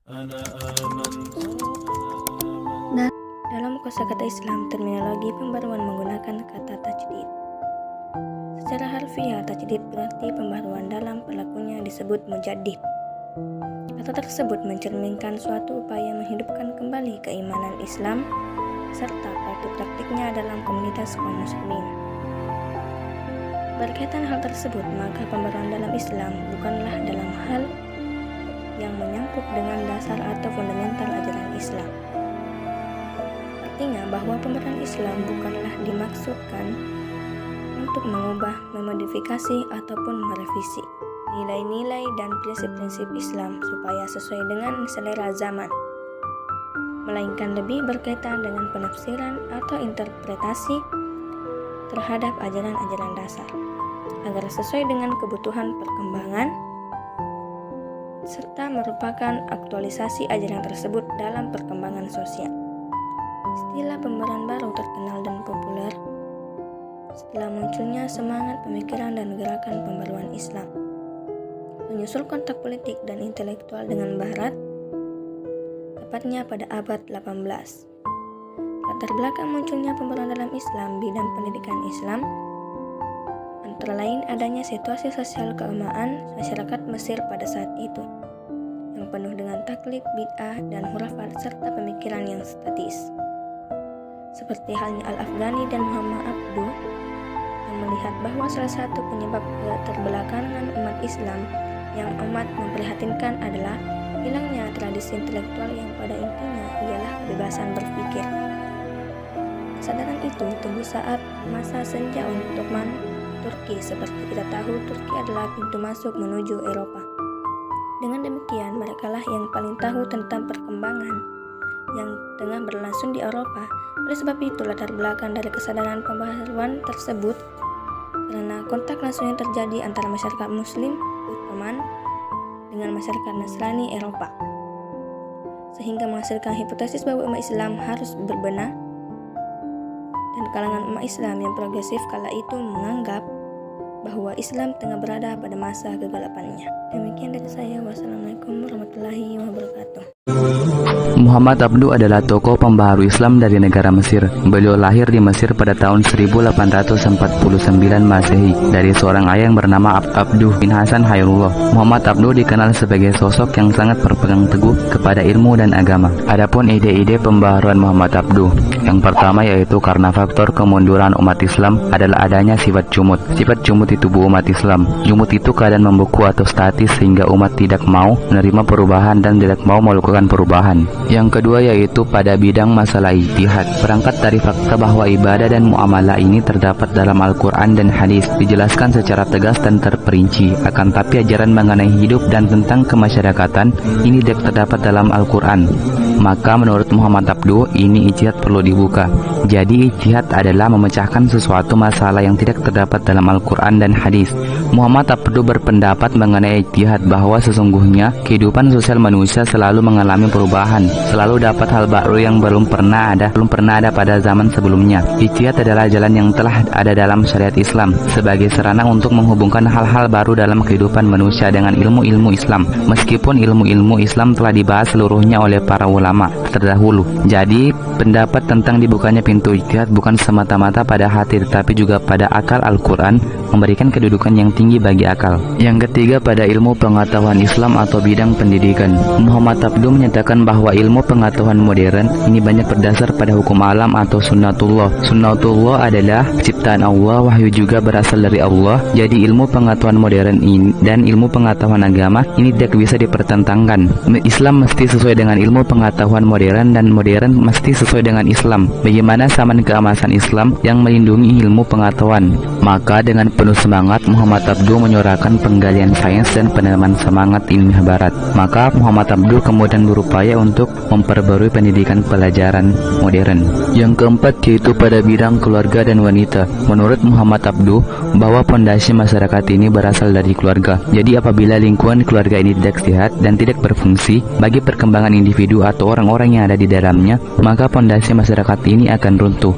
Nah, dalam kosakata Islam, terminologi pembaruan menggunakan kata tajdid. Secara harfiah, tajdid berarti pembaruan, dalam perilakunya disebut mujaddid. Kata tersebut mencerminkan suatu upaya menghidupkan kembali keimanan Islam serta praktik-praktiknya dalam komunitas kaum muslimin. Berkaitan hal tersebut, maka pembaruan dalam Islam bukanlah dalam hal yang menyangkut dengan dasar atau fundamental ajaran Islam. Artinya bahwa pembaruan Islam bukanlah dimaksudkan untuk mengubah, memodifikasi, ataupun merevisi nilai-nilai dan prinsip-prinsip Islam supaya sesuai dengan selera zaman, melainkan lebih berkaitan dengan penafsiran atau interpretasi terhadap ajaran-ajaran dasar agar sesuai dengan kebutuhan perkembangan serta merupakan aktualisasi ajaran tersebut dalam perkembangan sosial. Istilah pembaruan baru terkenal dan populer setelah munculnya semangat pemikiran dan gerakan pembaruan Islam, menyusul kontak politik dan intelektual dengan Barat, tepatnya pada abad 18. Latar belakang munculnya pembaruan dalam Islam, bidang pendidikan Islam, antara lain adanya situasi sosial keagamaan masyarakat Mesir pada saat itu, yang penuh dengan taklid, bid'ah, dan hurafat serta pemikiran yang statis. Seperti halnya Al-Afghani dan Muhammad Abduh, yang melihat bahwa salah satu penyebab keterbelakangan umat Islam yang amat memprihatinkan adalah hilangnya tradisi intelektual yang pada intinya ialah kebebasan berpikir. Kesadaran itu tumbuh saat masa senja untuk Turki. Seperti kita tahu, Turki adalah pintu masuk menuju Eropa. Dengan demikian, merekalah yang paling tahu tentang perkembangan yang tengah berlangsung di Eropa. Oleh sebab itu, latar belakang dari kesadaran pembaharuan tersebut karena kontak langsung yang terjadi antara masyarakat Muslim Ottoman dengan masyarakat Nasrani Eropa, sehingga menghasilkan hipotesis bahwa umat Islam harus berbenah, dan kalangan umat Islam yang progresif kala itu menganggap bahwa Islam tengah berada pada masa kegelapannya. Demikian dari saya. Wassalamualaikum warahmatullahi wabarakatuh. Muhammad Abduh adalah tokoh pembaharu Islam dari negara Mesir. Beliau lahir di Mesir pada tahun 1849 Masehi dari seorang ayah yang bernama Abduh bin Hasan Hairullah. Muhammad Abduh dikenal sebagai sosok yang sangat berpegang teguh kepada ilmu dan agama. Adapun ide-ide pembaharuan Muhammad Abduh, yang pertama yaitu karena faktor kemunduran umat Islam adalah adanya sifat jumud. Sifat jumud di tubuh umat Islam. Jumud itu keadaan membeku atau statis sehingga umat tidak mau menerima perubahan dan tidak mau melakukan perubahan. Yang kedua yaitu pada bidang masalah ijtihad. Berangkat dari fakta bahwa ibadah dan muamalah ini terdapat dalam Al-Quran dan hadis, dijelaskan secara tegas dan terperinci. Akan tapi ajaran mengenai hidup dan tentang kemasyarakatan ini tidak terdapat dalam Al-Quran. Maka menurut Muhammad Abduh, ini ijtihad perlu dibuka. Jadi ijtihad adalah memecahkan sesuatu masalah yang tidak terdapat dalam Al-Quran dan hadis. Muhammad Abduh berpendapat mengenai ijtihad bahwa sesungguhnya kehidupan sosial manusia selalu mengalami perubahan, selalu dapat hal baru yang belum pernah ada pada zaman sebelumnya. Ijtihad adalah jalan yang telah ada dalam syariat Islam sebagai sarana untuk menghubungkan hal-hal baru dalam kehidupan manusia dengan ilmu-ilmu Islam, meskipun ilmu-ilmu Islam telah dibahas seluruhnya oleh para ulama terdahulu. Jadi pendapat tentang dibukanya pintu ijtihad bukan semata-mata pada hati tetapi juga pada akal. Al-Quran memberikan kedudukan yang tinggi bagi akal. Yang ketiga pada ilmu pengetahuan Islam atau bidang pendidikan. Muhammad Abduh menyatakan bahwa ilmu pengetahuan modern ini banyak berdasar pada hukum alam atau sunnatullah. Sunnatullah adalah ciptaan Allah, wahyu juga berasal dari Allah. Jadi ilmu pengetahuan modern ini dan ilmu pengetahuan agama ini tidak bisa dipertentangkan. Islam mesti sesuai dengan ilmu pengetahuan modern dan modern mesti sesuai dengan Islam. Bagaimana zaman keemasan Islam yang melindungi ilmu pengetahuan? Maka dengan penuh semangat Muhammad Abduh menyuarakan penggalian sains dan penanaman semangat ilmiah barat. Maka Muhammad Abduh kemudian berupaya untuk memperbarui pendidikan pelajaran modern. Yang keempat yaitu pada bidang keluarga dan wanita. Menurut Muhammad Abduh bahwa pondasi masyarakat ini berasal dari keluarga. Jadi apabila lingkungan keluarga ini tidak sehat dan tidak berfungsi bagi perkembangan individu atau orang-orang yang ada di dalamnya, maka pondasi masyarakat ini akan runtuh.